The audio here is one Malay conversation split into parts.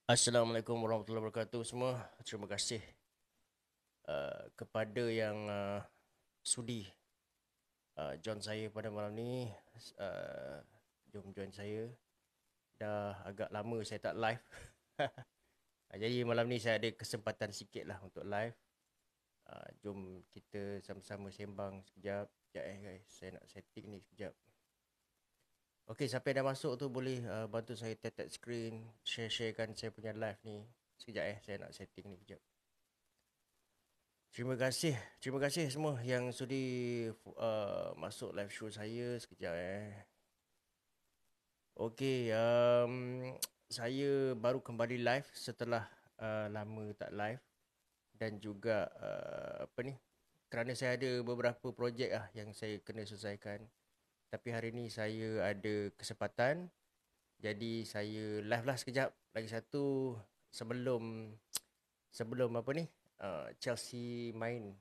Assalamualaikum warahmatullahi wabarakatuh semua. Terima kasih kepada yang sudi join saya pada malam ni. Uh, Jom join saya. Dah agak lama saya tak live. Jadi malam ni saya ada kesempatan sikit lah untuk live. Jom kita sama-sama sembang sekejap. Sekejap guys, saya nak setting ni sekejap. Okey, siapa yang dah masuk tu boleh bantu saya tap screen, share-sharekan saya punya live ni. Sekejap saya nak setting ni sekejap. Terima kasih semua yang sudi masuk live show saya sekejap Okey, saya baru kembali live setelah lama tak live dan juga apa ni? Kerana saya ada beberapa projek yang saya kena selesaikan. Tapi hari ni saya ada kesempatan, jadi saya live lah sekejap. Lagi satu sebelum sebelum apa ni? Chelsea main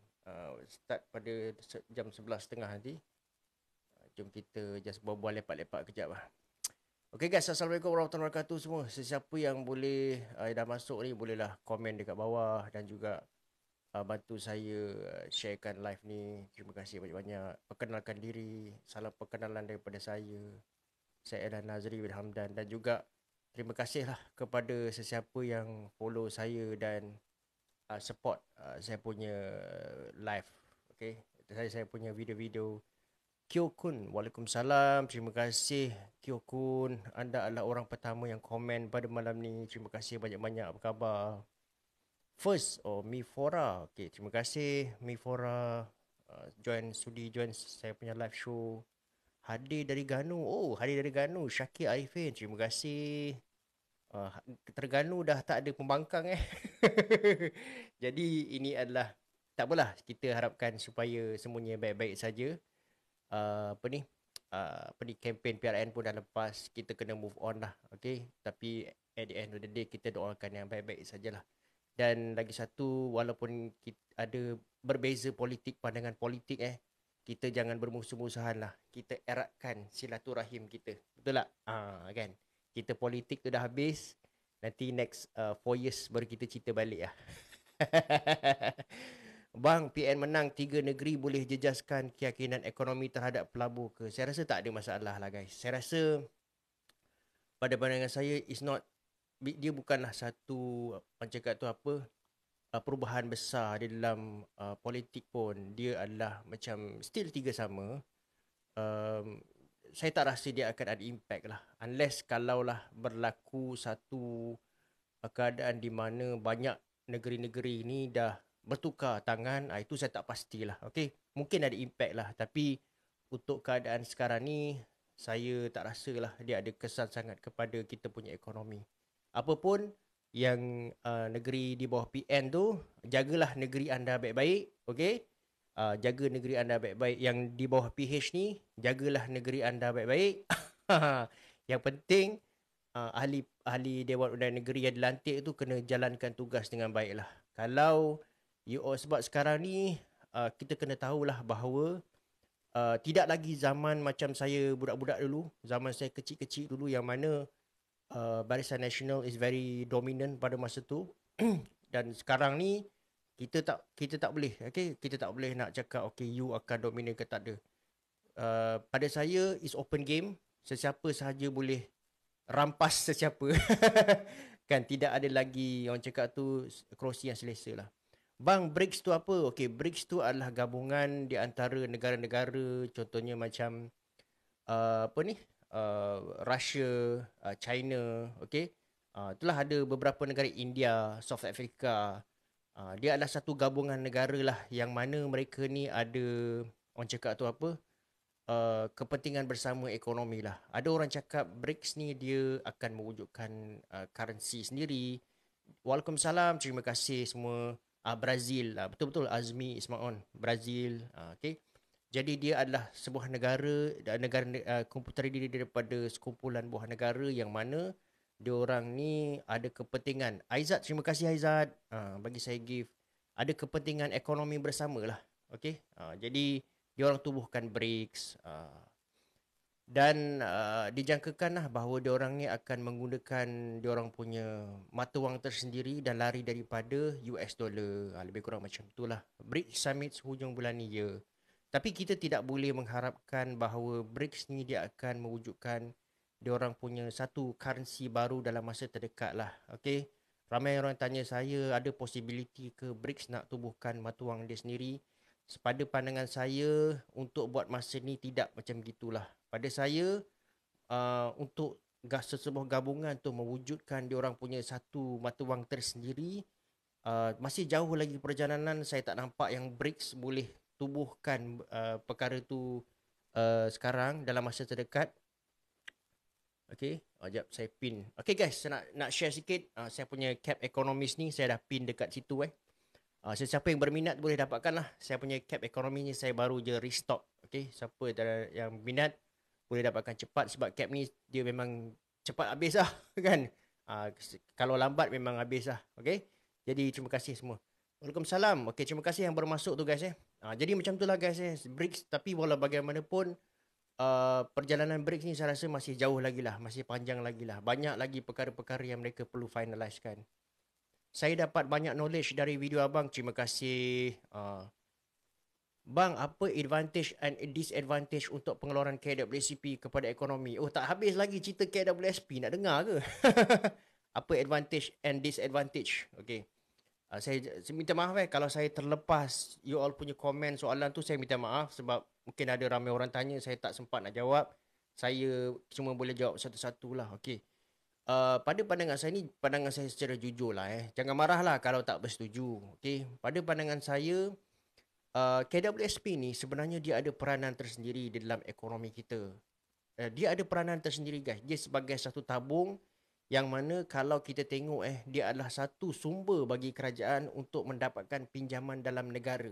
start pada jam 11.30 nanti. Jom kita just bual-bual lepak-lepak kejap lah. Okay guys, Assalamualaikum warahmatullahi wabarakatuh semua. Sesiapa yang boleh dah masuk ni, bolehlah komen dekat bawah dan juga bantu saya sharekan live ni. Terima kasih banyak-banyak. Perkenalkan diri, salam perkenalan daripada saya. Saya Elan Nazri bin Hamdan dan juga terima kasihlah kepada sesiapa yang follow saya dan support saya punya live. Okay, saya punya video-video. Kyo-kun, Waalaikumsalam. Terima kasih Kyo-kun. Anda adalah orang pertama yang komen pada malam ni. Terima kasih banyak-banyak. Apa khabar? First, Mifora. Okay, terima kasih Mifora. Sudi join saya punya live show. Hadir dari Ganu. Oh, hadir dari Ganu. Syakir Arifin. Terima kasih. Uh, Terengganu dah tak ada pembangkang Jadi ini adalah, tak apalah, kita harapkan supaya semuanya baik-baik saja. Apa ni? Apa ni, kempen PRN pun dah lepas, kita kena move on lah. Okay, tapi at the end of the day kita doakan yang baik-baik sajalah. Dan lagi satu, walaupun kita ada berbeza politik, pandangan politik kita jangan bermusuh-musuhan lah. Kita eratkan silaturahim kita. Betul tak? Kan? Kita politik tu dah habis. Nanti next 4 years baru kita cerita balik lah. Bang, PN menang 3 negeri boleh jejaskan keyakinan ekonomi terhadap pelabur ke? Saya rasa tak ada masalah lah guys. Saya rasa pada pandangan saya is not, dia bukanlah satu orang cakap tu apa, perubahan besar di dalam politik pun. Dia adalah macam still tiga sama. um, saya tak rasa dia akan ada impact lah, unless kalaulah berlaku satu keadaan di mana banyak negeri-negeri ni dah bertukar tangan. Itu saya tak pastilah. Okay, mungkin ada impact lah, tapi untuk keadaan sekarang ni saya tak rasalah dia ada kesan sangat kepada kita punya ekonomi. Apapun yang negeri di bawah PN tu, jagalah negeri anda baik-baik. Okay, jaga negeri anda baik-baik. Yang di bawah PH ni, jagalah negeri anda baik-baik. Yang penting ahli ahli Dewan Undangan Negeri yang dilantik tu kena jalankan tugas dengan baiklah. Kalau sebab sekarang ni kita kena tahulah bahawa tidak lagi zaman macam saya budak-budak dulu, zaman saya kecil-kecil dulu yang mana Barisan Nasional is very dominant pada masa tu. Dan sekarang ni kita tak boleh, okay? Kita tak boleh nak cakap okay you akan dominan ke, tak ada. Pada saya is open game. Sesiapa sahaja boleh rampas sesiapa. Kan tidak ada lagi orang cakap tu kerusi yang selesa lah. Bang, BRICS tu apa? Okey, BRICS tu adalah gabungan di antara negara-negara, contohnya macam apa ni? Russia, China, okey. Itulah ada beberapa negara, India, South Africa. Dia adalah satu gabungan negara lah yang mana mereka ni ada orang cakap tu apa? Kepentingan bersama ekonomi lah. Ada orang cakap BRICS ni dia akan mewujudkan currency sendiri. Waalaikumsalam, terima kasih semua. Brazil, betul-betul Azmi Ismaon, Brazil. Okay. Jadi dia adalah sebuah negara, negara terdiri daripada sekumpulan buah negara yang mana dia orang ni ada kepentingan. Aizat, terima kasih Aizat. Bagi saya gift. Ada kepentingan ekonomi bersama lah. Okay. Jadi dia orang tubuhkan BRICS. Dan dijangkakanlah bahawa diorang ni akan menggunakan diorang punya mata wang tersendiri dan lari daripada US dollar. Lebih kurang macam itulah. BRICS Summit hujung bulan ni ya. Tapi kita tidak boleh mengharapkan bahawa BRICS ni dia akan mewujudkan diorang punya satu currency baru dalam masa terdekat lah. Okay. Ramai orang tanya saya ada possibility ke BRICS nak tubuhkan mata wang dia sendiri. Pada pandangan saya untuk buat masa ni tidak macam gitulah. Pada saya untuk sesebuah gabungan tu mewujudkan diorang punya satu mata wang tersendiri, masih jauh lagi perjalanan. Saya tak nampak yang BRICS boleh tubuhkan perkara tu sekarang dalam masa terdekat. Okay, sekejap saya pin. Okay guys, saya nak share sikit saya punya cap economist ni, saya dah pin dekat situ Sesiapa yang berminat boleh dapatkan lah. Saya punya cap ekonomi ni saya baru je restock. Okay, siapa yang minat boleh dapatkan cepat sebab cap ni dia memang cepat habis lah kan. Kalau lambat memang habis lah. Okay, jadi terima kasih semua. Waalaikumsalam. Okay, terima kasih yang bermasuk tu guys jadi macam tu lah guys BRICS. Tapi walau bagaimanapun perjalanan BRICS ni saya rasa masih jauh lagi lah. Masih panjang lagi lah. Banyak lagi perkara-perkara yang mereka perlu finalisekan. Saya dapat banyak knowledge dari video abang. Terima kasih. Bang, apa advantage and disadvantage untuk pengeluaran KWSP kepada ekonomi? Oh, tak habis lagi cerita KWSP. Nak dengar ke? Apa advantage and disadvantage? Okay. Saya minta maaf kalau saya terlepas you all punya komen soalan tu. Saya minta maaf sebab mungkin ada ramai orang tanya. Saya tak sempat nak jawab. Saya cuma boleh jawab satu-satu lah. Okay. Pada pandangan saya ni, pandangan saya secara jujur lah Jangan marahlah kalau tak bersetuju. Okay. Pada pandangan saya, KWSP ni sebenarnya dia ada peranan tersendiri di dalam ekonomi kita. Dia ada peranan tersendiri guys. Dia sebagai satu tabung yang mana kalau kita tengok dia adalah satu sumber bagi kerajaan untuk mendapatkan pinjaman dalam negara.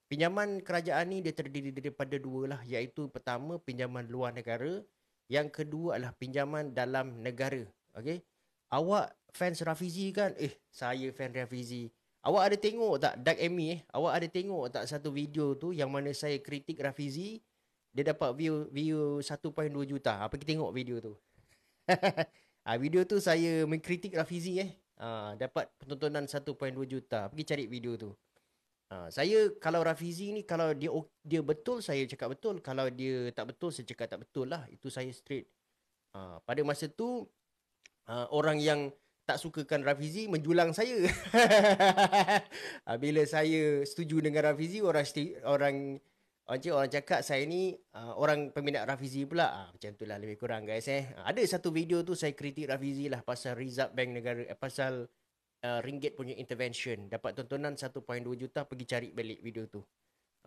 Pinjaman kerajaan ni dia terdiri daripada dua lah, iaitu pertama pinjaman luar negara, yang kedua adalah pinjaman dalam negara. Okay. Awak fans Rafizi kan? Saya fan Rafizi. Awak ada tengok tak Dark Amy Awak ada tengok tak satu video tu yang mana saya kritik Rafizi? Dia dapat view 1.2 juta. Apa kita tengok video tu? Video tu saya mengkritik Rafizi dapat penontonan 1.2 juta. Pergi cari video tu. Saya kalau Rafizi ni kalau dia betul saya cakap betul. Kalau dia tak betul saya cakap tak betul lah. Itu saya straight. Pada masa tu orang yang tak sukakan Rafizi menjulang saya. Bila saya setuju dengan Rafizi, orang cakap saya ni orang peminat Rafizi pula. Macam tu lah lebih kurang guys Ada satu video tu saya kritik Rafizi lah pasal Reserve Bank negara, pasal ringgit punya intervention. Dapat tontonan 1.2 juta. Pergi cari balik video tu.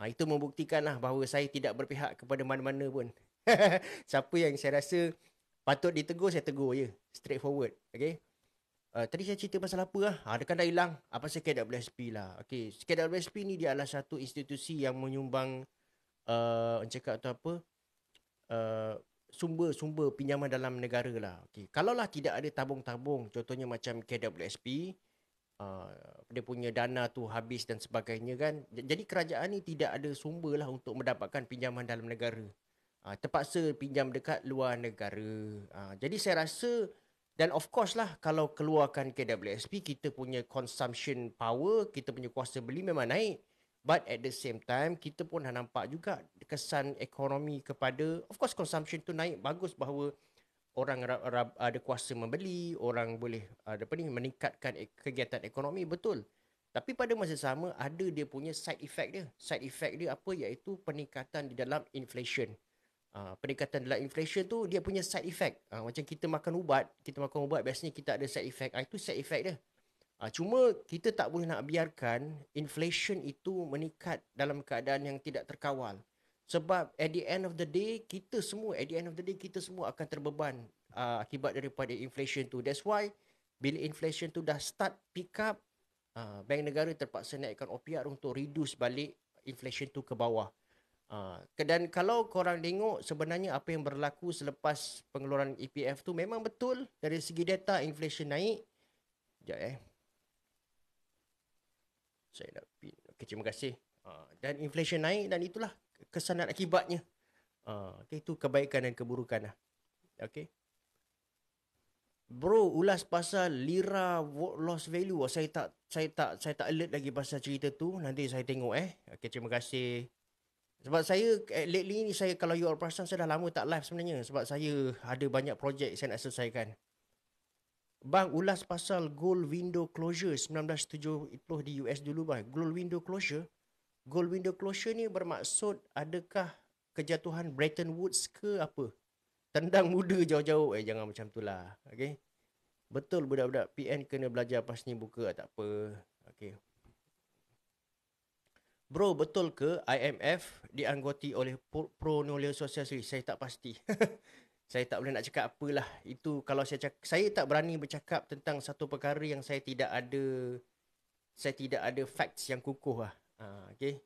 Itu membuktikan lah bahawa saya tidak berpihak kepada mana-mana pun. Siapa yang saya rasa patut ditegur, saya tegur je. Straightforward. Okay. Tadi saya cerita pasal apa lah. Dekat dah hilang. Pasal KWSP lah. Okay. KWSP ni dia adalah satu institusi yang menyumbang cakap tu apa, sumber pinjaman dalam negara lah. Okay. Kalaulah tidak ada tabung-tabung, contohnya macam KWSP, dia punya dana tu habis dan sebagainya kan. Jadi kerajaan ni tidak ada sumber lah untuk mendapatkan pinjaman dalam negara. Terpaksa pinjam dekat luar negara. Jadi saya rasa, dan of course lah kalau keluarkan KWSP, kita punya consumption power, kita punya kuasa beli memang naik. But at the same time, kita pun dah nampak juga kesan ekonomi kepada, of course consumption tu naik, bagus bahawa orang ada kuasa membeli, orang boleh meningkatkan kegiatan ekonomi, betul. Tapi pada masa sama ada dia punya side effect dia. Side effect dia apa? Iaitu peningkatan di dalam inflation. Peningkatan dalam inflation tu dia punya side effect. Macam kita makan ubat biasanya kita ada side effect. Itu side effect dia. Cuma kita tak boleh nak biarkan inflation itu meningkat dalam keadaan yang tidak terkawal. Sebab at the end of the day, kita semua akan terbeban akibat daripada inflation tu. That's why bila inflation tu dah start pick up, bank negara terpaksa naikkan OPR untuk reduce balik inflation tu ke bawah. Dan kalau korang tengok sebenarnya apa yang berlaku selepas pengeluaran EPF tu memang betul dari segi data inflation naik. Sekejap saya nak pin. Okay, terima kasih. Dan inflation naik dan itulah kesan dan akibatnya. Okay, itu kebaikan dan keburukan lah. Okay. Bro, ulas pasal lira lost value. Saya tak alert lagi pasal cerita tu. Nanti saya tengok Okay, terima kasih. Sebab saya lately ni saya kalau you all perasan saya dah lama tak live sebenarnya sebab saya ada banyak projek saya nak selesaikan. Bang, ulas pasal gold window closure 1970 di US dulu bang. Gold window closure ni bermaksud adakah kejatuhan Bretton Woods ke apa? Tendang muda jauh-jauh. Jangan macam tu lah. Okay. Betul budak-budak PN kena belajar pas ni buka tak apa. Okay. Bro, betul ke IMF dianggoti oleh Pro-Nolio Society? Saya tak pasti. Saya tak boleh nak cakap apalah. Itu kalau saya tak berani bercakap tentang satu perkara yang saya tidak ada facts yang kukuh lah. Okay.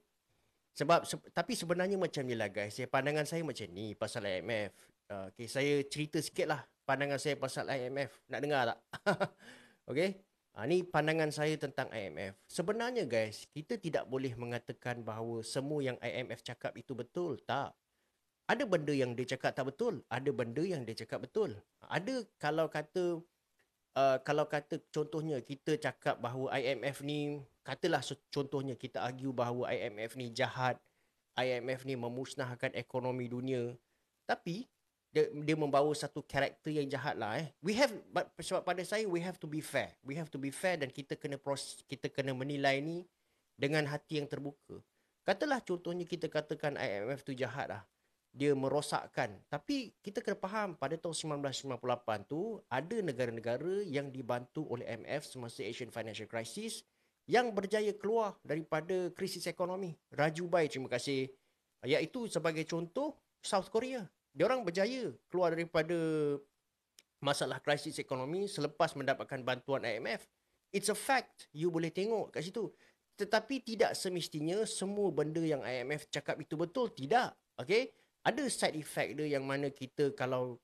Tapi sebenarnya macam ni lah guys. Pandangan saya macam ni pasal IMF. Okay, saya cerita sikit lah pandangan saya pasal IMF. Nak dengar tak? Okay. Ni pandangan saya tentang IMF. Sebenarnya guys, kita tidak boleh mengatakan bahawa semua yang IMF cakap itu betul. Tak. Ada benda yang dia cakap tak betul. Ada benda yang dia cakap betul. Ada kalau kata contohnya kita cakap bahawa IMF ni, katalah contohnya kita argue bahawa IMF ni jahat, IMF ni memusnahkan ekonomi dunia, tapi dia membawa satu karakter yang jahat lah sebab pada saya we have to be fair. We have to be fair dan kita kena menilai ni dengan hati yang terbuka. Katalah contohnya kita katakan IMF tu jahat lah, dia merosakkan. Tapi kita kena faham pada tahun 1998 tu ada negara-negara yang dibantu oleh IMF semasa Asian Financial Crisis yang berjaya keluar daripada krisis ekonomi. Rajubai, terima kasih. Iaitu sebagai contoh South Korea. Diorang berjaya keluar daripada masalah krisis ekonomi selepas mendapatkan bantuan IMF. It's a fact. You boleh tengok kat situ. Tetapi tidak semestinya semua benda yang IMF cakap itu betul. Tidak. Okay? Ada side effect dia yang mana kita kalau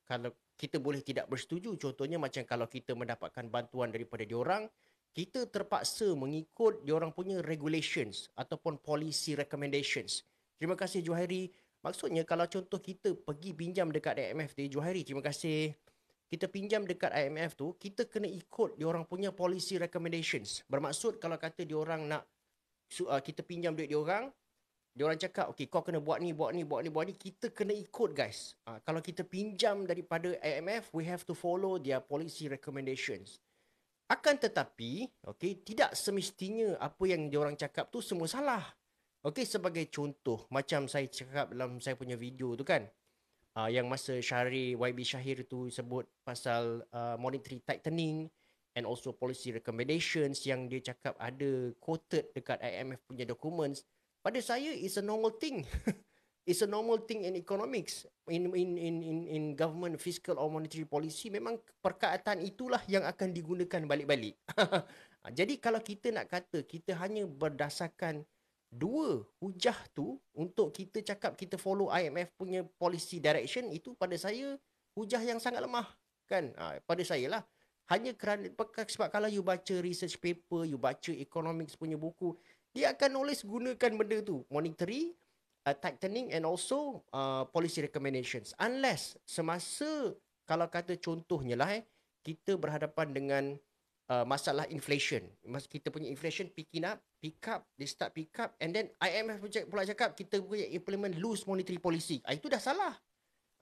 kita boleh tidak bersetuju. Contohnya macam kalau kita mendapatkan bantuan daripada diorang, kita terpaksa mengikut diorang punya regulations ataupun policy recommendations. Terima kasih Juhairi. Maksudnya kalau contoh kita pergi pinjam dekat IMF tu, Juhairi, terima kasih. Kita pinjam dekat IMF tu, kita kena ikut diorang punya policy recommendations. Bermaksud kalau kata diorang nak kita pinjam duit diorang cakap, okay, kau kena buat ni, kita kena ikut guys. Kalau kita pinjam daripada IMF, we have to follow their policy recommendations. Akan tetapi, okay, tidak semestinya apa yang diorang cakap tu semua salah. Okay, sebagai contoh, macam saya cakap dalam saya punya video tu kan, yang masa YB Syahir tu sebut pasal monetary tightening and also policy recommendations yang dia cakap ada quoted dekat IMF punya documents. Pada saya it's a normal thing. It's a normal thing in economics, in government fiscal or monetary policy. Memang perkataan itulah yang akan digunakan balik-balik. Jadi kalau kita nak kata kita hanya berdasarkan dua hujah tu untuk kita cakap kita follow IMF punya policy direction, itu pada saya hujah yang sangat lemah kan. Pada saya lah, hanya kerana sebab kalau you baca research paper, you baca economics punya buku, dia akan always gunakan benda tu, monetary tightening and also policy recommendations, unless semasa kalau kata contohnya lah kita berhadapan dengan masalah inflation. Masa kita punya inflation pick up, they start pick up, and then IMF pula cakap kita boleh implement loose monetary policy. Itu dah salah.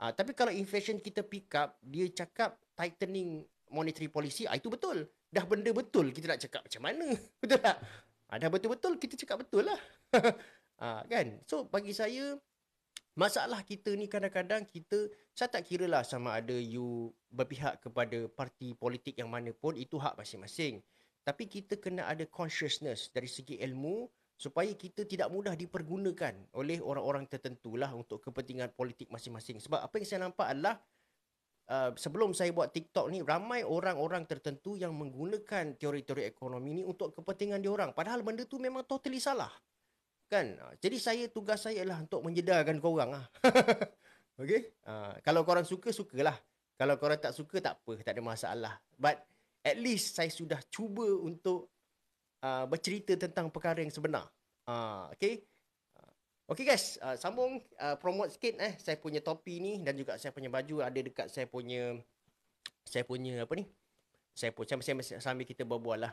Tapi kalau inflation kita pick up, dia cakap tightening monetary policy, itu betul. Dah benda betul, kita nak cakap macam mana? Betul tak? Dah betul-betul, kita cakap betul lah. Kan? So, bagi saya, masalah kita ni kadang-kadang saya tak kira lah sama ada you berpihak kepada parti politik yang mana pun, itu hak masing-masing. Tapi kita kena ada consciousness dari segi ilmu supaya kita tidak mudah dipergunakan oleh orang-orang tertentu lah untuk kepentingan politik masing-masing. Sebab apa yang saya nampak adalah sebelum saya buat TikTok ni, ramai orang-orang tertentu yang menggunakan teori-teori ekonomi ni untuk kepentingan diorang. Padahal benda tu memang totally salah. Kan? Jadi tugas saya adalah untuk menjedarkan korang lah. Okay? Kalau korang suka, sukalah. Kalau korang tak suka, tak apa. Tak ada masalah. But at least saya sudah cuba untuk bercerita tentang perkara yang sebenar. Okay? Okay guys, sambung promote sikit saya punya topi ni dan juga saya punya baju ada dekat saya punya apa ni? Saya pun sambil kita berbual lah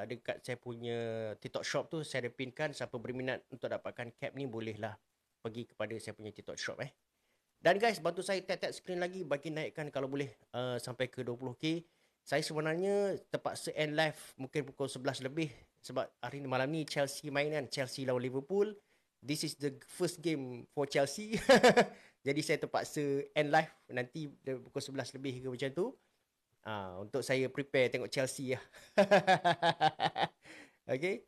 dekat saya punya TikTok shop tu saya ada pinkan siapa berminat untuk dapatkan cap ni bolehlah pergi kepada saya punya TikTok shop Dan guys, bantu saya tap-tap screen lagi bagi naikkan kalau boleh sampai ke 20k. Saya sebenarnya terpaksa end live mungkin pukul 11 lebih sebab hari ni malam ni Chelsea main kan, Chelsea lawan Liverpool. This is the first game for Chelsea. Jadi saya terpaksa end live nanti pukul 11 lebih ke macam tu. Untuk saya prepare tengok Chelsea lah. Okay.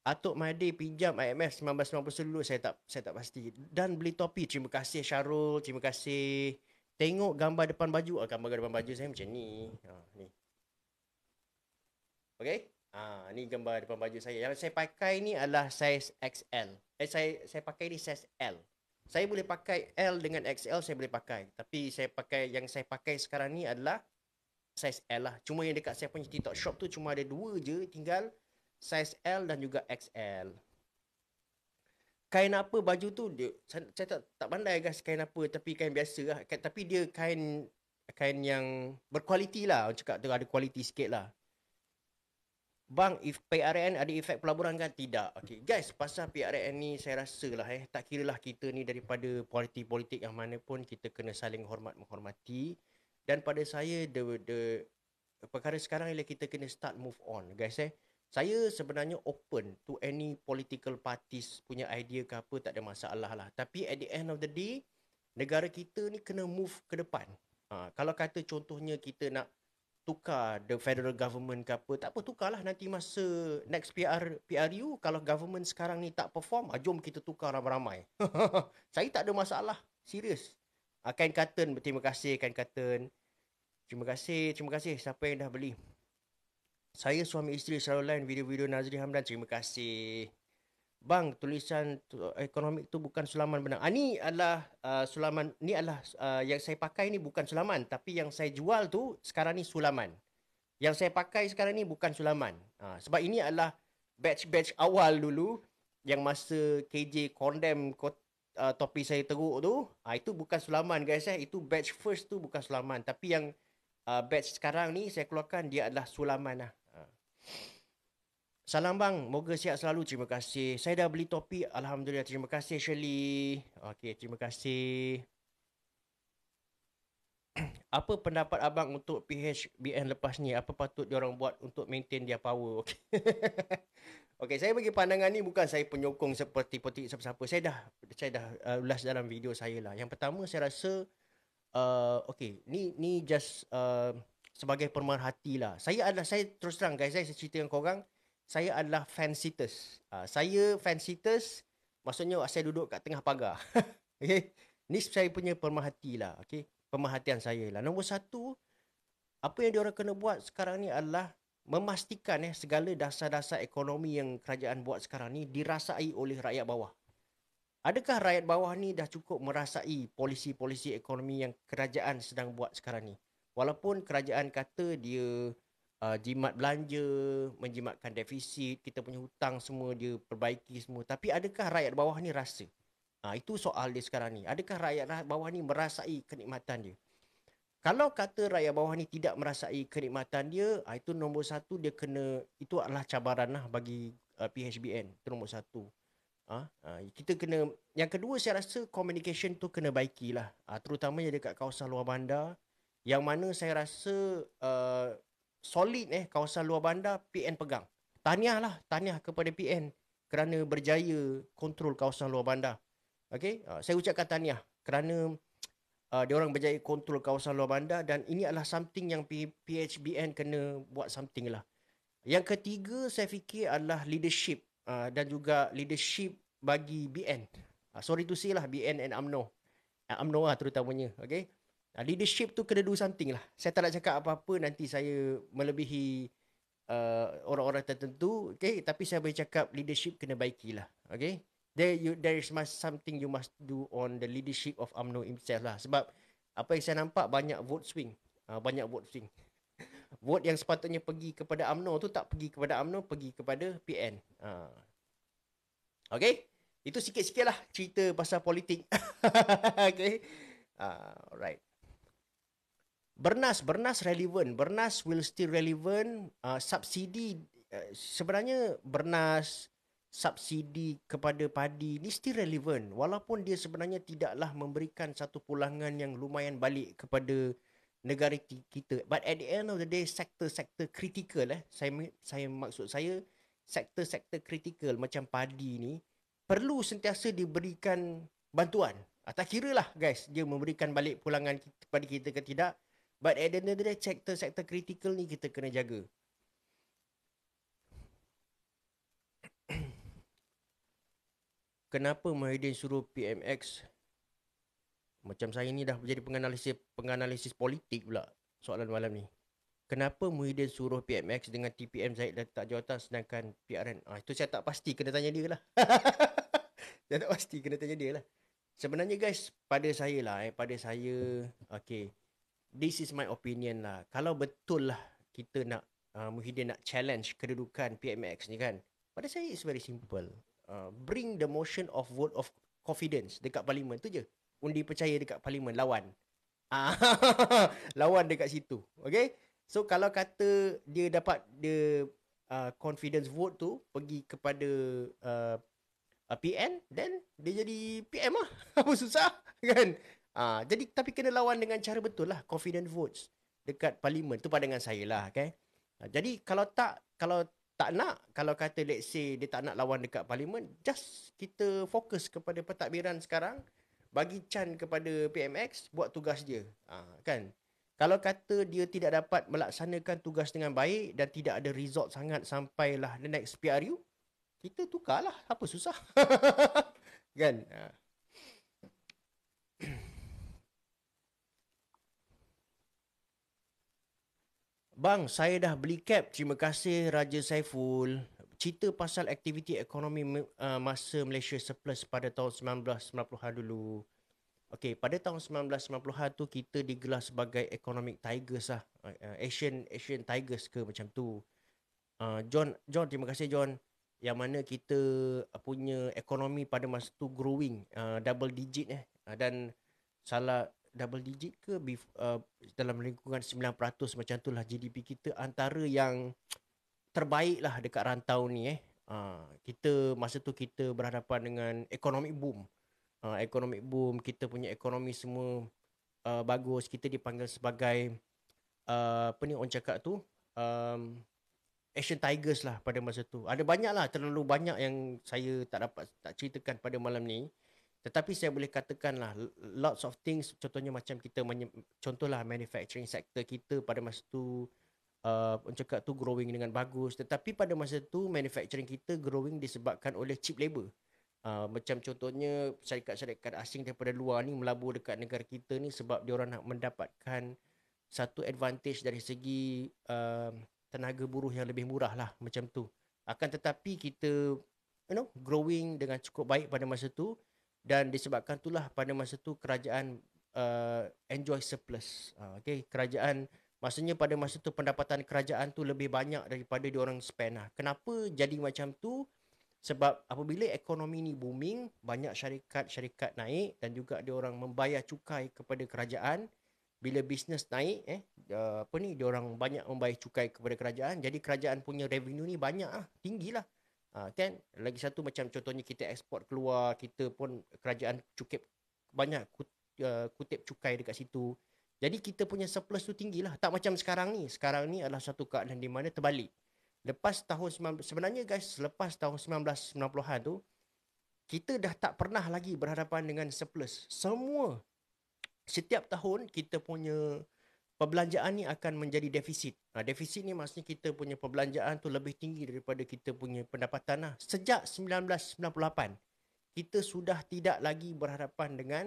Atuk Mahdi pinjam IMF 1990 dulu saya tak pasti. Dan beli topi. Terima kasih Syarul, terima kasih. Tengok gambar depan baju. Gambar depan baju saya macam ni. Ni. Okey. Ni gambar depan baju saya. Yang saya pakai ni adalah saiz XL. Saya pakai ni saiz L. Saya boleh pakai L dengan XL saya boleh pakai. Tapi yang saya pakai sekarang ni adalah saiz L lah. Cuma yang dekat saya punya TikTok shop tu cuma ada 2 je tinggal. Saiz L dan juga XL. Kain apa baju tu saya tak pandai guys kain apa tapi kain biasa lah. Tapi dia kain yang berkualiti lah. Orang cakap tu ada kualiti sikit lah. Bang, if PRN ada efek pelaburan kan? Tidak. Okay. Guys, pasal PRN ni saya rasa lah tak kira lah kita ni daripada politik-politik yang mana pun kita kena saling menghormati. Dan pada saya, perkara sekarang ialah kita kena start move on. Guys saya sebenarnya open to any political parties punya idea ke apa, tak ada masalah lah. Tapi at the end of the day, negara kita ni kena move ke depan. Kalau kata contohnya kita nak tukar the federal government ke apa, tak apa tukarlah nanti masa next PRU kalau government sekarang ni tak perform, jom kita tukar ramai-ramai. Saya tak ada masalah, serius. Kain cotton, terima kasih kain cotton. Terima kasih siapa yang dah beli. Saya suami isteri selalu lain video-video Nazri Hamdan, terima kasih. Bang, tulisan ekonomi tu bukan sulaman benar. Ni adalah sulaman, ni adalah yang saya pakai ni bukan sulaman, tapi yang saya jual tu sekarang ni sulaman. Yang saya pakai sekarang ni bukan sulaman. Sebab ini adalah batch-batch awal dulu yang masa KJ condemn topi saya teruk tu, itu bukan sulaman guys Itu batch first tu bukan sulaman, tapi yang batch sekarang ni saya keluarkan dia adalah sulaman lah. Salam bang, moga sihat selalu. Terima kasih. Saya dah beli topi. Alhamdulillah. Terima kasih Shirley. Okey, terima kasih. Apa pendapat abang untuk PHBN lepas ni? Apa patut diorang buat untuk maintain dia power? Okey. Okey, saya bagi pandangan ni bukan saya penyokong seperti siapa-siapa. Saya dah ulas dalam video saya lah. Yang pertama saya rasa okey, ni just sebagai pemerhati lah. Saya terus terang guys, saya cerita dengan korang. Saya adalah fan-sitters. Saya fan-sitters, maksudnya saya duduk kat tengah pagar. Okay? Ni saya punya pemerhati lah. Okay? Pemerhatian saya lah. Nombor satu, apa yang diorang kena buat sekarang ni adalah memastikan segala dasar-dasar ekonomi yang kerajaan buat sekarang ni dirasai oleh rakyat bawah. Adakah rakyat bawah ni dah cukup merasai polisi-polisi ekonomi yang kerajaan sedang buat sekarang ni? Walaupun kerajaan kata dia jimat belanja, menjimatkan defisit, kita punya hutang semua dia perbaiki semua. Tapi adakah rakyat bawah ni rasa? Itu soal dia sekarang ni. Adakah rakyat bawah ni merasai kenikmatan dia? Kalau kata rakyat bawah ni tidak merasai kenikmatan dia, itu nombor satu dia kena, itu adalah cabaran lah bagi PHBN. Itu nombor satu. Kita kena, yang kedua saya rasa communication tu kena baikilah. Terutamanya dekat kawasan luar bandar. Yang mana saya rasa solid kawasan luar bandar PN pegang. Tahniah kepada PN kerana berjaya kontrol kawasan luar bandar. Okey, saya ucapkan tahniah kerana dia orang berjaya kontrol kawasan luar bandar dan ini adalah something yang PHBN kena buat something lah. Yang ketiga saya fikir adalah leadership dan juga leadership bagi BN. Sorry to say lah BN and UMNO. UMNO lah terutamanya, okey. Leadership tu kena do something lah. Saya tak nak cakap apa-apa nanti saya melebihi orang-orang tertentu, okay? Tapi saya boleh cakap leadership kena baikilah, okay? There is something you must do on the leadership of UMNO himself lah. Sebab apa yang saya nampak banyak vote swing. Banyak vote swing. Vote yang sepatutnya pergi kepada UMNO tu tak pergi kepada UMNO, pergi kepada PN. Okay? Itu sikit-sikit lah cerita pasal politik. Okay. Alright. Bernas relevan. Bernas will still relevant. Subsidi, sebenarnya bernas, subsidi kepada padi ni still relevant. Walaupun dia sebenarnya tidaklah memberikan satu pulangan yang lumayan balik kepada negara kita. But at the end of the day, sektor-sektor kritikal, saya maksud saya, sektor-sektor kritikal macam padi ni perlu sentiasa diberikan bantuan. Tak kira lah guys, dia memberikan balik pulangan kepada kita ke tidak. But at the end of the day, sektor-sektor kritikal ni kita kena jaga. Kenapa Muhyiddin suruh PMX? Macam saya ni dah menjadi penganalisis politik pula soalan malam ni. Kenapa Muhyiddin suruh PMX dengan TPM Zahid letak jawatan sedangkan PRN? Itu saya tak pasti, kena tanya dia lah. Saya tak pasti, kena tanya dia lah. Sebenarnya guys, pada saya, okay, this is my opinion lah. Kalau betul lah kita nak, Muhyiddin nak challenge kedudukan PMX ni kan, pada saya it's very simple. Bring the motion of vote of confidence dekat parlimen, tu je. Undi percaya dekat parlimen, lawan. Lawan dekat situ. Okay? So kalau kata dia dapat confidence vote tu pergi kepada PN, then dia jadi PM lah. Apa susah kan? Jadi tapi kena lawan dengan cara betul lah, confident votes dekat parlimen. Tu pandangan saya lah, okay? Jadi kalau nak, kalau kata let's say dia tak nak lawan dekat parlimen, just kita fokus kepada pentadbiran sekarang, bagi can kepada PMX buat tugas dia. Kan? Kalau kata dia tidak dapat melaksanakan tugas dengan baik dan tidak ada result sangat sampailah the next PRU, kita tukarlah, apa susah. Kan? Bang, saya dah beli cap. Terima kasih Raja Saiful. Cerita pasal aktiviti ekonomi masa Malaysia surplus pada tahun 1990-an dulu. Okey, pada tahun 1990-an tu kita digelar sebagai economic tigers lah. Asian tigers ke macam tu. John, terima kasih John. Yang mana kita punya ekonomi pada masa tu growing, double digit dan salah double digit ke dalam lingkungan 9% macam tu lah GDP kita, antara yang terbaik lah dekat rantau ni kita masa tu kita berhadapan dengan economic boom. Economic boom, kita punya ekonomi semua bagus, kita dipanggil sebagai apa ni orang cakap tu, Asian Tigers lah pada masa tu. Ada banyak lah, terlalu banyak yang saya tak ceritakan pada malam ni. Tetapi saya boleh katakan lah, lots of things, contohnya macam kita, contohlah manufacturing sector kita pada masa tu, orang cakap tu growing dengan bagus. Tetapi pada masa tu, manufacturing kita growing disebabkan oleh cheap labour. Macam contohnya, syarikat-syarikat asing daripada luar ni melabur dekat negara kita ni sebab diorang nak mendapatkan satu advantage dari segi tenaga buruh yang lebih murah lah, macam tu. Akan tetapi kita growing dengan cukup baik pada masa tu, dan disebabkan itulah pada masa tu kerajaan enjoy surplus. Okay, kerajaan maksudnya pada masa tu pendapatan kerajaan tu lebih banyak daripada diorang spend lah. Kenapa jadi macam tu? Sebab apabila ekonomi ni booming, banyak syarikat-syarikat naik dan juga diorang membayar cukai kepada kerajaan. Bila bisnes naik, diorang banyak membayar cukai kepada kerajaan. Jadi kerajaan punya revenue ni banyak tinggi lah. Kan? Lagi satu macam contohnya kita ekspor keluar, kita pun kerajaan banyak kutip cukai dekat situ. Jadi kita punya surplus tu tinggi lah. Tak macam sekarang ni. Sekarang ni adalah satu keadaan di mana terbalik. Sebenarnya guys, lepas tahun 1990-an tu, kita dah tak pernah lagi berhadapan dengan surplus. Setiap tahun kita punya perbelanjaan ni akan menjadi defisit. Defisit ni maksudnya kita punya perbelanjaan tu lebih tinggi daripada kita punya pendapatan lah. Sejak 1998, kita sudah tidak lagi berhadapan dengan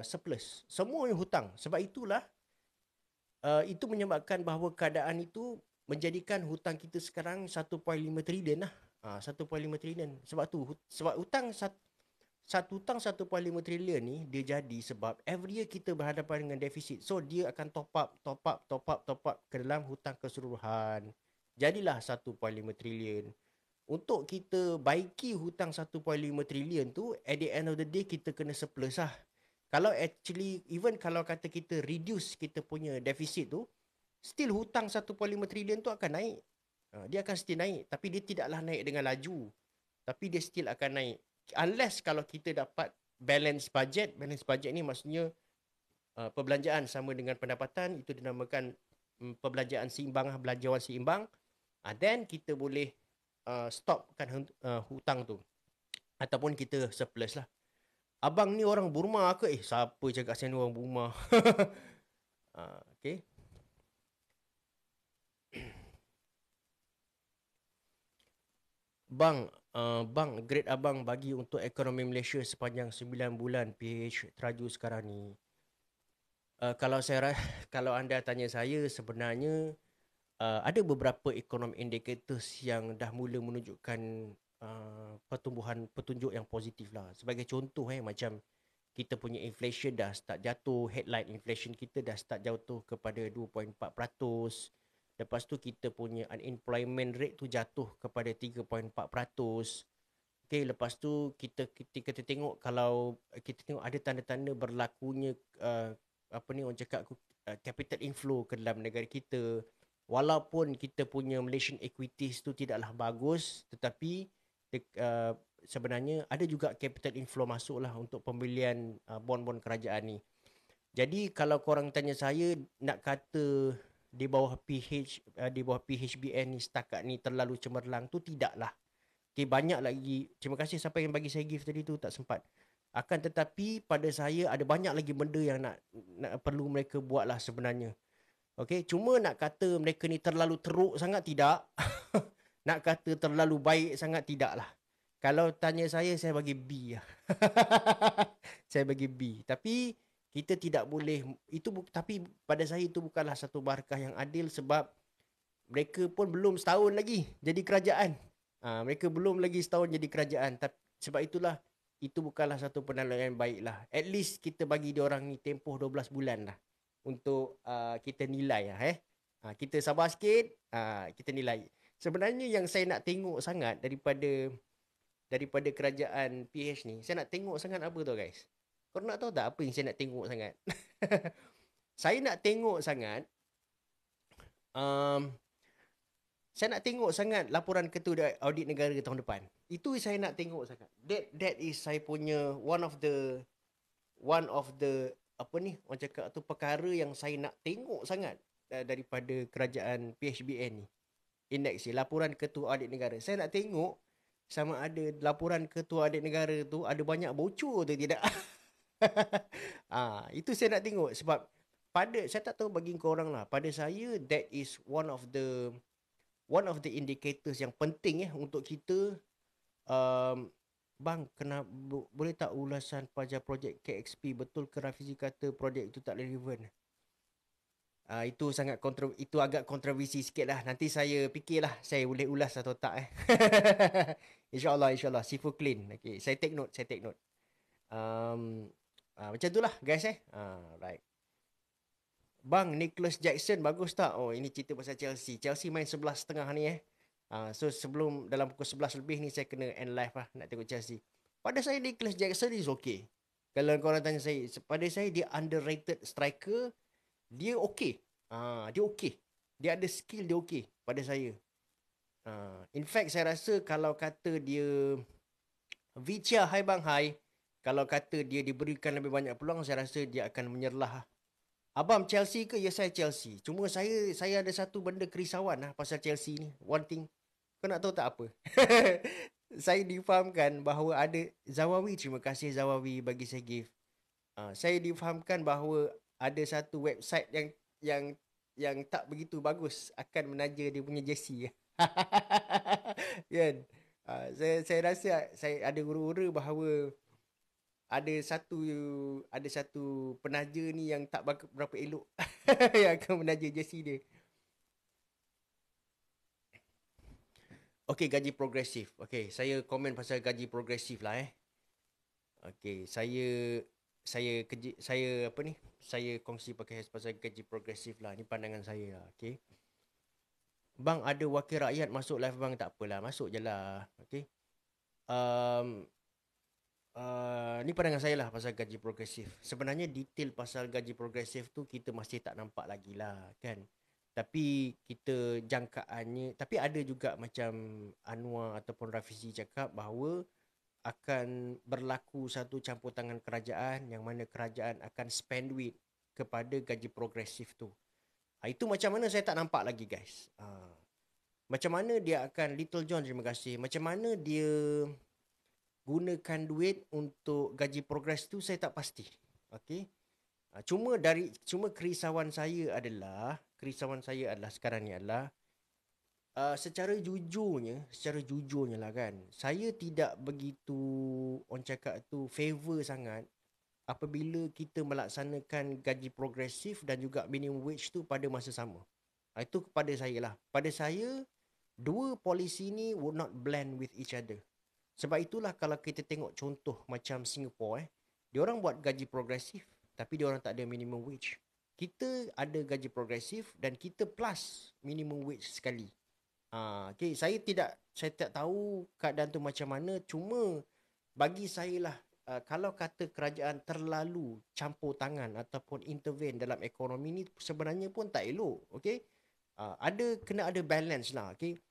surplus. Semua yang hutang. Sebab itulah itu menyebabkan bahawa keadaan itu menjadikan hutang kita sekarang 1.5 trilion lah. 1.5 trilion. Sebab hutang hutang 1.5 trilion ni dia jadi sebab every year kita berhadapan dengan defisit. So dia akan top up ke dalam hutang keseluruhan. Jadilah 1.5 trilion. untuk kita baiki hutang 1.5 trilion tu, at the end of the day kita kena surplus lah. Kalau actually, even kalau kata kita reduce kita punya deficit tu, still hutang 1.5 trilion tu akan naik. Dia akan still naik. Tapi dia tidaklah naik dengan laju. Tapi dia still akan naik. Unless kalau kita dapat balance budget. Balance budget ni maksudnya perbelanjaan sama dengan pendapatan. Itu dinamakan perbelanjaan seimbang, belanjawan seimbang. Then kita boleh stopkan hutang tu. Ataupun kita surplus lah. Abang ni orang Burma ke? Siapa cakap saya ni orang Burma? Okay. Bang, grade abang bagi untuk ekonomi Malaysia sepanjang 9 bulan PH teraju sekarang ni. Kalau anda tanya saya, sebenarnya ada beberapa ekonomi indicators yang dah mula menunjukkan pertumbuhan petunjuk yang positif lah. Sebagai contoh macam kita punya inflation dah start jatuh, headline inflation kita dah start jatuh kepada 2.4%. Lepas tu kita punya unemployment rate tu jatuh kepada 3.4%. Okay, lepas tu kita tengok, kalau kita tengok ada tanda-tanda berlakunya orang cakap capital inflow ke dalam negara kita. Walaupun kita punya Malaysian equities tu tidaklah bagus, tetapi sebenarnya ada juga capital inflow masuk lah untuk pembelian bond-bond kerajaan ni. Jadi kalau korang tanya saya, nak kata di bawah PHBN ni setakat ni terlalu cemerlang tu, tidaklah. Okay, banyak lagi. Terima kasih siapa yang bagi saya gift tadi tu, tak sempat. Akan tetapi pada saya ada banyak lagi benda yang nak perlu mereka buat lah sebenarnya. Okay, cuma nak kata mereka ni terlalu teruk sangat, tidak. Nak kata terlalu baik sangat, tidak lah. Kalau tanya saya bagi B lah. Saya bagi B. Tapi kita tidak boleh, tapi pada saya itu bukanlah satu barakah yang adil, sebab mereka pun belum setahun lagi jadi kerajaan. Mereka belum lagi setahun jadi kerajaan. Sebab itulah, itu bukanlah satu penilaian yang baik lah. At least kita bagi diorang ni tempoh 12 bulan lah untuk kita nilai lah. Kita sabar sikit, kita nilai. Sebenarnya yang saya nak tengok sangat daripada kerajaan PH ni, saya nak tengok sangat apa tau guys. Korang nak tahu tak apa yang saya nak tengok sangat? Saya nak tengok sangat saya nak tengok sangat laporan ketua audit negara tahun depan. Itu saya nak tengok sangat. That is saya punya one of the orang cakap tu, perkara yang saya nak tengok sangat daripada kerajaan PHBN ni. Index ni, laporan ketua audit negara. Saya nak tengok sama ada laporan ketua audit negara tu ada banyak bocor atau tidak. Itu saya nak tengok, sebab saya tak tahu bagi korang lah. Pada saya, that is one of the indicators yang penting untuk kita. Bang, boleh tak ulasan pajak projek KXP? Betul ke Rafizi kata projek itu tak relevan? Itu itu agak kontroversi sikit lah. Nanti saya fikirlah saya boleh ulas atau tak. InsyaAllah, Sifu clean. Okay, saya take note. Macam itulah guys. Right. Bang, Nicholas Jackson bagus tak? Oh, ini cerita pasal Chelsea. Chelsea main 11.30 ni So sebelum dalam pukul 11 lebih ni saya kena end live lah nak tengok Chelsea. Pada saya Nicholas Jackson is okay. Kalau korang tanya saya, pada saya dia underrated striker. Dia okay. Dia okay. Dia ada skill, dia okay pada saya. In fact saya rasa kalau kata dia Vicha, hai bang, hai. Kalau kata dia diberikan lebih banyak peluang, saya rasa dia akan menyerlah. Abang Chelsea ke? Ya, saya Chelsea. Cuma saya ada satu benda kerisauan lah pasal Chelsea ni. One thing. Kau nak tahu tak apa? Saya difahamkan bahawa ada Zawawi. Terima kasih Zawawi bagi saya gift. Saya difahamkan bahawa ada satu website yang tak begitu bagus akan menaja dia punya jersey. Kan? Saya rasa saya ada ura-ura bahawa ada satu penaja ni yang tak berapa elok yang akan menaja jersey dia. Okey, gaji progresif. Okey, saya komen pasal gaji progresif lah Okey, saya kongsi pakai pasal gaji progresif lah. Ni pandangan saya lah. Okey. Bang, ada wakil rakyat masuk live bang, tak apalah, masuk je lah. Okay. Um, ni pandangan saya lah pasal gaji progresif. Sebenarnya detail pasal gaji progresif tu kita masih tak nampak lagi lah kan. Tapi kita jangkaannya, tapi ada juga macam Anwar ataupun Rafizi cakap bahawa akan berlaku satu campur tangan kerajaan yang mana kerajaan akan spend duit kepada gaji progresif tu. Itu macam mana saya tak nampak lagi guys. Macam mana dia akan, Little John terima kasih, macam mana dia gunakan duit untuk gaji progres tu saya tak pasti. Okey. Cuma kerisauan saya adalah sekarang ni adalah secara jujurnya lah kan, saya tidak begitu orang cakap tu favor sangat apabila kita melaksanakan gaji progresif dan juga minimum wage tu pada masa sama. Itu kepada saya lah. Pada saya, dua polisi ni would not blend with each other. Sebab itulah kalau kita tengok contoh macam Singapore, dia orang buat gaji progresif tapi dia orang tak ada minimum wage. Kita ada gaji progresif dan kita plus minimum wage sekali. Okay, saya tak tahu keadaan tu macam mana, cuma bagi saya lah, kalau kata kerajaan terlalu campur tangan ataupun intervene dalam ekonomi ni sebenarnya pun tak elok. Okay. Kena ada balance lah. Okay.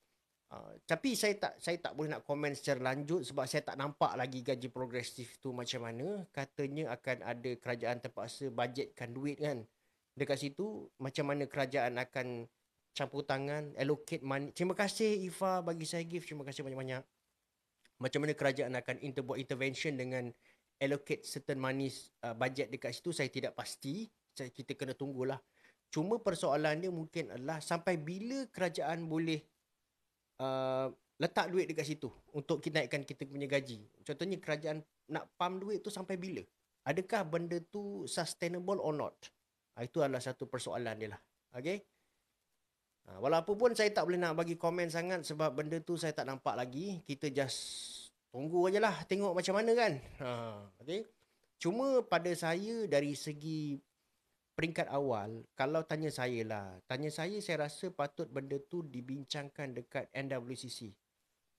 Tapi saya tak boleh nak komen secara lanjut sebab saya tak nampak lagi gaji progresif tu macam mana. Katanya akan ada kerajaan terpaksa bajetkan duit kan dekat situ, macam mana kerajaan akan campur tangan, allocate money. Terima kasih Ifa bagi saya gift. Terima kasih banyak-banyak. Macam mana kerajaan akan buat intervention dengan allocate certain money, budget dekat situ, saya tidak pasti. Kita kena tunggulah. Cuma persoalan dia mungkin adalah sampai bila kerajaan boleh letak duit dekat situ untuk kita naikkan kita punya gaji. Contohnya kerajaan nak pump duit tu sampai bila? Adakah benda tu sustainable or not? Itu adalah satu persoalan dia lah. Okay? Walaupun pun saya tak boleh nak bagi komen sangat sebab benda tu saya tak nampak lagi. Kita just tunggu aje lah, tengok macam mana kan. Okay? Cuma pada saya dari segi peringkat awal, kalau tanya saya rasa patut benda tu dibincangkan dekat NWCC,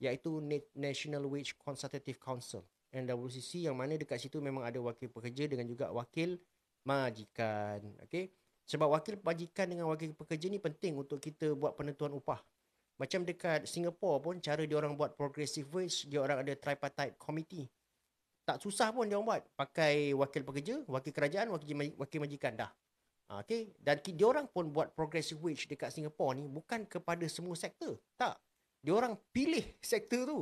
iaitu National Wage Consultative Council. NWCC yang mana dekat situ memang ada wakil pekerja dengan juga wakil majikan. Okay? Sebab wakil majikan dengan wakil pekerja ni penting untuk kita buat penentuan upah. Macam dekat Singapore pun, cara dia orang buat progressive wage, dia orang ada tripartite committee. Tak susah pun dia orang buat. Pakai wakil pekerja, wakil kerajaan, wakil majikan dah. Okay? Dan dia orang pun buat progressive wage dekat Singapore ni bukan kepada semua sektor. Tak. Dia orang pilih sektor tu.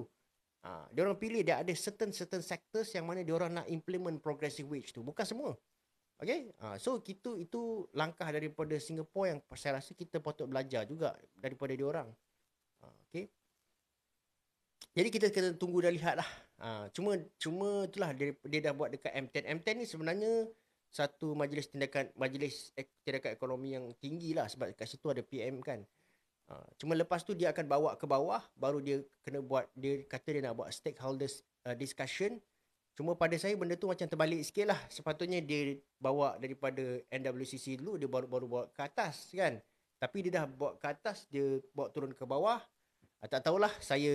Dia orang pilih, dia ada certain sectors yang mana dia orang nak implement progressive wage tu. Bukan semua. Okay? So itu langkah daripada Singapore yang saya rasa kita patut belajar juga daripada dia orang. Okay? Jadi kita kena tunggu dan lihat lah. Cuma itulah dia dah buat dekat M10. M10 ni sebenarnya satu majlis tindakan ekonomi yang tinggi lah sebab kat situ ada PM kan. Cuma lepas tu dia akan bawa ke bawah, baru dia kata dia nak buat stakeholders discussion. Cuma pada saya benda tu macam terbalik sikit lah. Sepatutnya dia bawa daripada NWCC dulu, dia baru bawa ke atas kan. Tapi dia dah bawa ke atas, dia bawa turun ke bawah. Tak tahulah, saya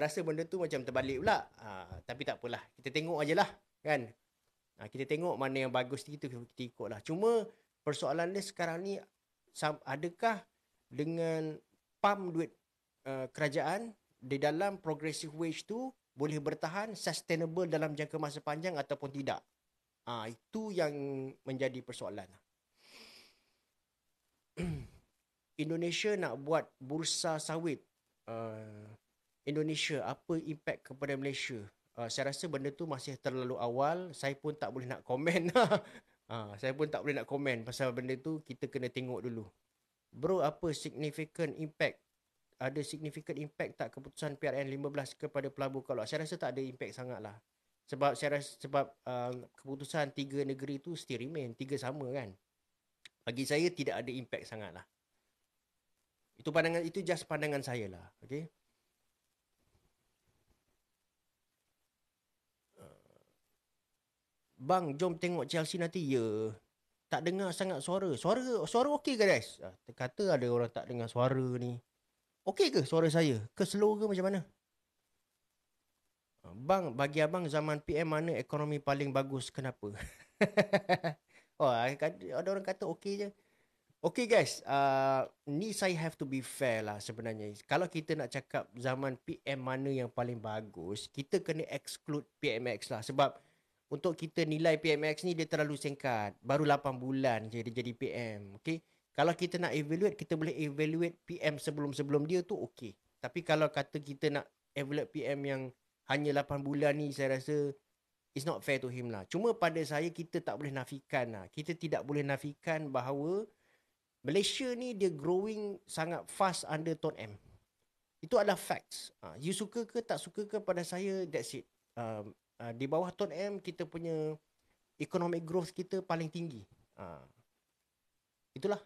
rasa benda tu macam terbalik pula. Tapi tak apalah, kita tengok aje lah kan. Kita tengok mana yang bagus kita ikut lah. Cuma persoalan dia sekarang ni, adakah dengan pump duit kerajaan di dalam progressive wage tu boleh bertahan sustainable dalam jangka masa panjang ataupun tidak? Itu yang menjadi persoalan. Indonesia nak buat bursa sawit. Indonesia, apa impact kepada Malaysia? Saya rasa benda tu masih terlalu awal. Saya pun tak boleh nak komen. Saya pun tak boleh nak komen pasal benda tu, kita kena tengok dulu. Bro, apa significant impact? Ada significant impact tak keputusan PRN 15 kepada pelabur Kelab? Saya rasa tak ada impact sangat lah. Sebab keputusan 3 negeri tu still remain. 3 sama kan. Bagi saya tidak ada impact sangat lah. Itu just pandangan saya lah. Okay. Bang, jom tengok Chelsea nanti. Ya. tak dengar sangat suara. Suara okey ke guys? Kata ada orang tak dengar suara ni. Okey ke suara saya? Ke slow ke macam mana? Bang, bagi abang zaman PM mana ekonomi paling bagus? Kenapa? Oh, ada orang kata okey je. Okay guys, ni saya have to be fair lah sebenarnya. Kalau kita nak cakap zaman PM mana yang paling bagus, kita kena exclude PMX lah. Sebab untuk kita nilai PMX ni dia terlalu singkat. Baru 8 bulan je dia jadi PM. Okay? Kalau kita nak evaluate, kita boleh evaluate PM sebelum-sebelum dia tu okay. Tapi kalau kata kita nak evaluate PM yang hanya 8 bulan ni, saya rasa it's not fair to him lah. Cuma pada saya, kita tak boleh nafikan lah. Kita tidak boleh nafikan bahawa Malaysia ni dia growing sangat fast under Tone M. Itu adalah facts. You suka ke tak suka ke, pada saya that's it. Di bawah Tone M kita punya economic growth kita paling tinggi. Itulah.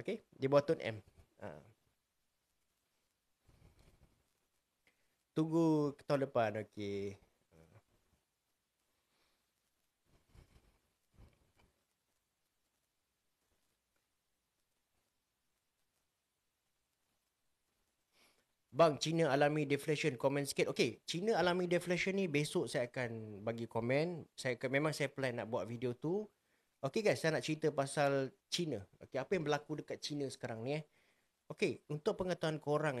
Okay, di bawah Tone M. Tunggu tahun depan, okay. Bang, China alami deflation. Komen sikit. Okay, China alami deflation ni besok saya akan bagi komen. Memang saya plan nak buat video tu. Okay guys, saya nak cerita pasal China. Okay, apa yang berlaku dekat China sekarang ni Okay, untuk pengetahuan korang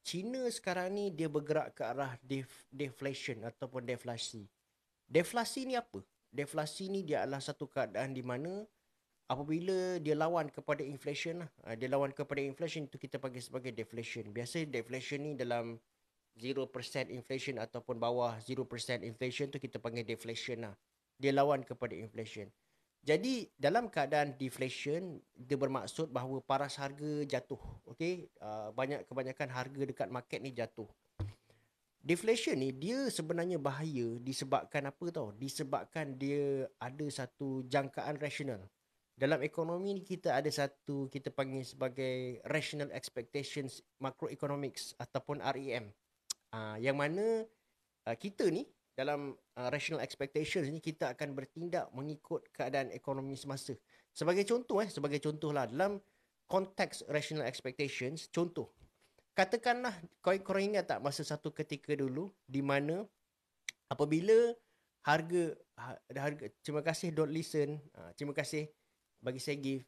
China sekarang ni dia bergerak ke arah deflation ataupun deflasi. Deflasi ni apa? Deflasi ni dia adalah satu keadaan di mana apabila dia lawan kepada inflation lah. Dia lawan kepada inflation, itu kita panggil sebagai deflation. Biasa deflation ni dalam 0% inflation ataupun bawah 0% inflation tu kita panggil deflation lah. Dia lawan kepada inflation. Jadi dalam keadaan deflation, dia bermaksud bahawa paras harga jatuh. Okay? Kebanyakan harga dekat market ni jatuh. Deflation ni dia sebenarnya bahaya disebabkan apa tau? Disebabkan dia ada satu jangkaan rasional. Dalam ekonomi ni kita ada satu kita panggil sebagai rational expectations macroeconomics ataupun REM. Yang mana kita ni dalam rational expectations ni kita akan bertindak mengikut keadaan ekonomi semasa. Sebagai contoh lah dalam konteks rational expectations, contoh katakanlah korang ingat tak masa satu ketika dulu di mana apabila harga terima kasih don't listen, terima kasih bagi saya give.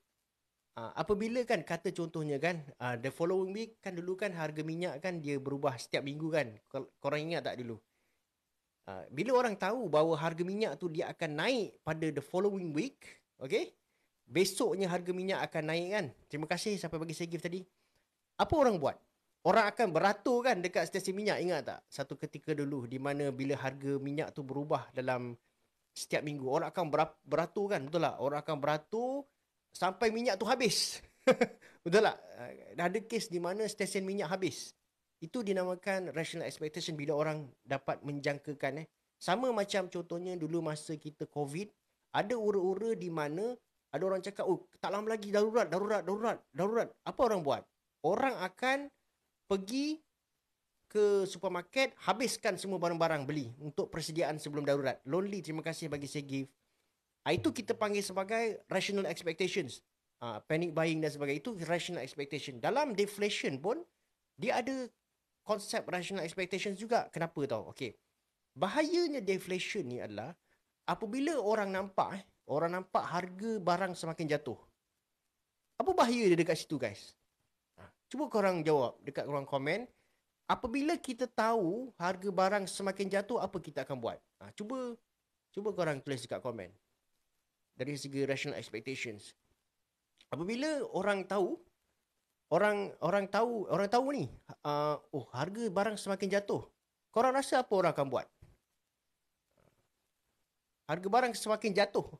Apabila kan kata contohnya kan the following week kan, dulu kan harga minyak kan dia berubah setiap minggu kan, korang ingat tak dulu? Bila orang tahu bahawa harga minyak tu dia akan naik pada the following week, okay, besoknya harga minyak akan naik kan. Terima kasih sampai bagi saya give tadi. Apa orang buat? Orang akan beratur kan dekat stesen minyak, ingat tak? Satu ketika dulu di mana bila harga minyak tu berubah dalam setiap minggu, orang akan beratur kan, betul tak? Orang akan beratur sampai minyak tu habis. Betul tak? Ada kes di mana stesen minyak habis. Itu dinamakan rational expectation bila orang dapat menjangkakan. Sama macam contohnya dulu masa kita COVID, ada ura-ura di mana ada orang cakap, oh tak lama lagi darurat. Apa orang buat? Orang akan pergi ke supermarket, habiskan semua barang-barang beli untuk persediaan sebelum darurat. Lonely, terima kasih bagi saya give. Itu kita panggil sebagai rational expectations. Panic buying dan sebagainya. Itu rational expectation. Dalam deflation pun, dia ada konsep rational expectations juga. Kenapa tau? Okay. Bahayanya deflation ni adalah apabila orang nampak harga barang semakin jatuh. Apa bahaya dia dekat situ guys? Cuba korang jawab dekat korang komen. Apabila kita tahu harga barang semakin jatuh, apa kita akan buat? Cuba korang tulis dekat komen. Dari segi rational expectations. Apabila orang tahu ni, harga barang semakin jatuh. Korang rasa apa orang akan buat? Harga barang semakin jatuh.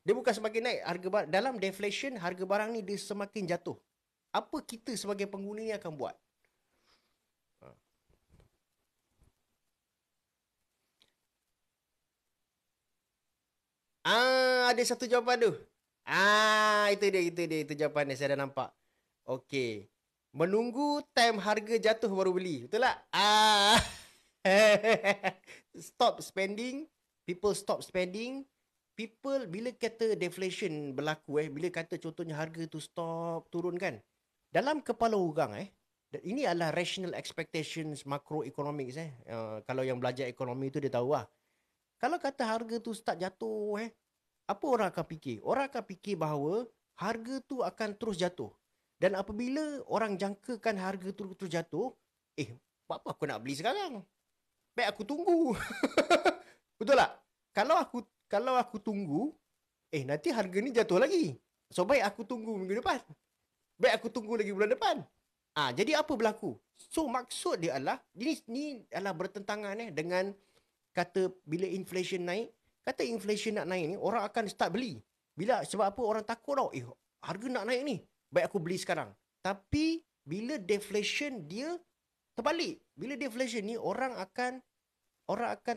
Dia bukan semakin naik. Dalam deflation, harga barang ni dia semakin jatuh. Apa kita sebagai pengguna ni akan buat? Ada satu jawapan tu. Itu dia. Itu jawapan dia. Saya dah nampak. Okey. Menunggu time harga jatuh baru beli. Betul tak? Stop spending people stop spending, people bila kata deflation berlaku bila kata contohnya harga tu stop turun kan, dalam kepala orang ini adalah rational expectations macroeconomics kalau yang belajar ekonomi tu dia tahu lah. Kalau kata harga tu start jatuh apa orang akan fikir? Orang akan fikir bahawa harga tu akan terus jatuh. Dan apabila orang jangkakan harga tu terus jatuh, buat apa aku nak beli sekarang? Baik aku tunggu. Betul tak? Kalau aku tunggu, nanti harga ni jatuh lagi. So baik aku tunggu minggu depan. Baik aku tunggu lagi bulan depan. Jadi apa berlaku? So maksud dia adalah ni adalah bertentangan dengan kata bila inflation naik, kata inflation nak naik ni orang akan start beli. Sebab apa? Orang takut tau. Harga nak naik ni. Baik aku beli sekarang. Tapi bila deflation dia terbalik. Bila deflation ni orang akan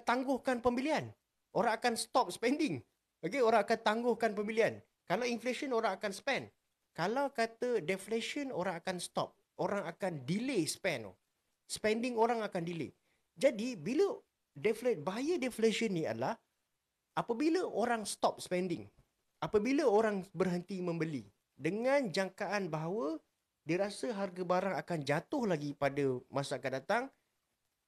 tangguhkan pembelian. Orang akan stop spending. Okay, orang akan tangguhkan pembelian. Kalau inflation orang akan spend. Kalau kata deflation orang akan stop. Orang akan delay spend. Spending orang akan delay. Jadi bila bahaya deflation ni adalah apabila orang stop spending. Apabila orang berhenti membeli dengan jangkaan bahawa dia rasa harga barang akan jatuh lagi pada masa akan datang,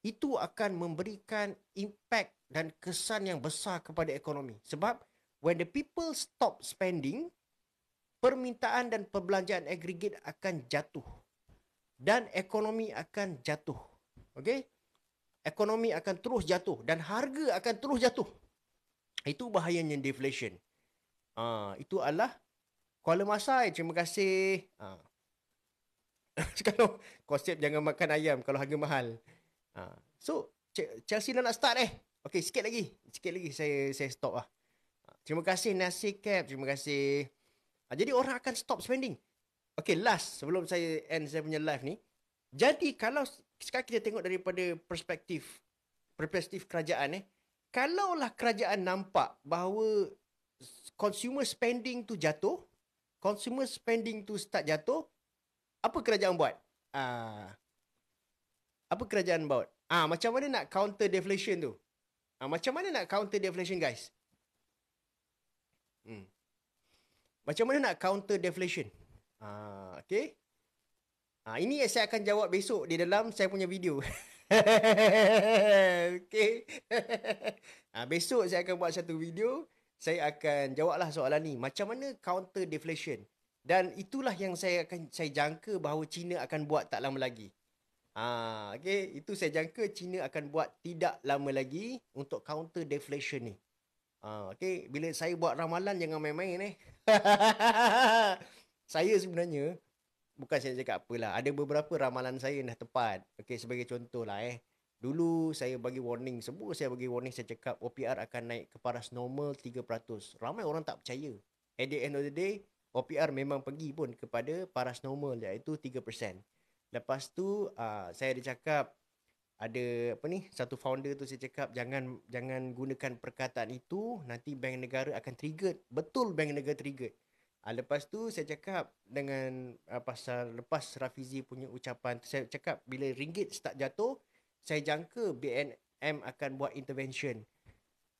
itu akan memberikan impact dan kesan yang besar kepada ekonomi. Sebab when the people stop spending, permintaan dan perbelanjaan aggregate akan jatuh. Dan ekonomi akan jatuh. Okay? Ekonomi akan terus jatuh dan harga akan terus jatuh. Itu bahayanya deflation. Itu adalah Kuala Masai. Terima kasih. Kalau konsep jangan makan ayam kalau harga mahal. So Chelsea nak start Okay, sikit lagi saya stop lah. Terima kasih Nasir Cap. Terima kasih. Jadi orang akan stop spending. Okay, last sebelum saya end saya punya live ni. Jadi kalau sekarang kita tengok daripada perspektif kerajaan kalaulah kerajaan nampak bahawa consumer spending tu jatuh, consumer spending tu start jatuh, apa kerajaan buat? Apa kerajaan buat? Macam mana nak counter deflation tu? Macam mana nak counter deflation, guys? Macam mana nak counter deflation? Okay. Ini saya akan jawab besok di dalam saya punya video. Okay. Besok saya akan buat satu video. Saya akan jawablah soalan ni. Macam mana counter deflation? Dan itulah yang saya jangka bahawa China akan buat tak lama lagi. Okay. Itu saya jangka China akan buat tidak lama lagi untuk counter deflation ni. Okay. Bila saya buat ramalan jangan main-main Saya sebenarnya bukan saya cakap apalah. Ada beberapa ramalan saya dah tepat. Okay, sebagai contoh lah Dulu saya bagi warning. Saya cakap OPR akan naik ke paras normal 3%. Ramai orang tak percaya. At the end of the day, OPR memang pergi pun kepada paras normal iaitu 3%. Lepas tu saya ada cakap ada satu founder tu saya cakap jangan gunakan perkataan itu, nanti bank negara akan trigger. Betul bank negara trigger. Lepas tu saya cakap dengan pasal lepas Rafizi punya ucapan, saya cakap bila ringgit start jatuh, saya jangka BNM akan buat intervention.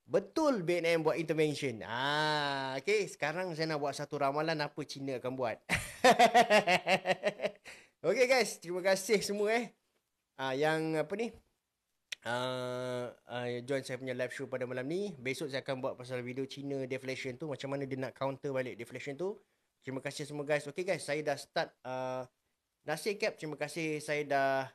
Betul BNM buat intervention. Okay, sekarang saya nak buat satu ramalan apa China akan buat. Okay guys, terima kasih semua yang join saya punya live show pada malam ni. Besok saya akan buat pasal video China deflation tu, macam mana dia nak counter balik deflation tu. Terima kasih semua guys. Okay guys, saya dah start Nasir Cap, terima kasih saya dah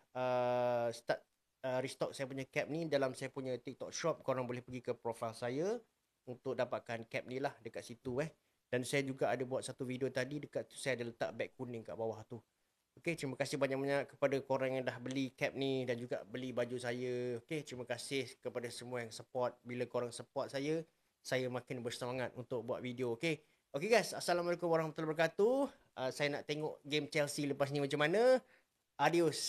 start restock saya punya cap ni dalam saya punya TikTok shop. Korang boleh pergi ke profile saya untuk dapatkan cap ni lah dekat situ Dan saya juga ada buat satu video tadi dekat tu, saya ada letak beg kuning kat bawah tu. Okay, terima kasih banyak-banyak kepada korang yang dah beli cap ni dan juga beli baju saya. Okay, terima kasih kepada semua yang support. Bila korang support saya makin bersemangat untuk buat video. Okay, okay guys, Assalamualaikum warahmatullahi wabarakatuh. Saya nak tengok game Chelsea lepas ni macam mana. Adios.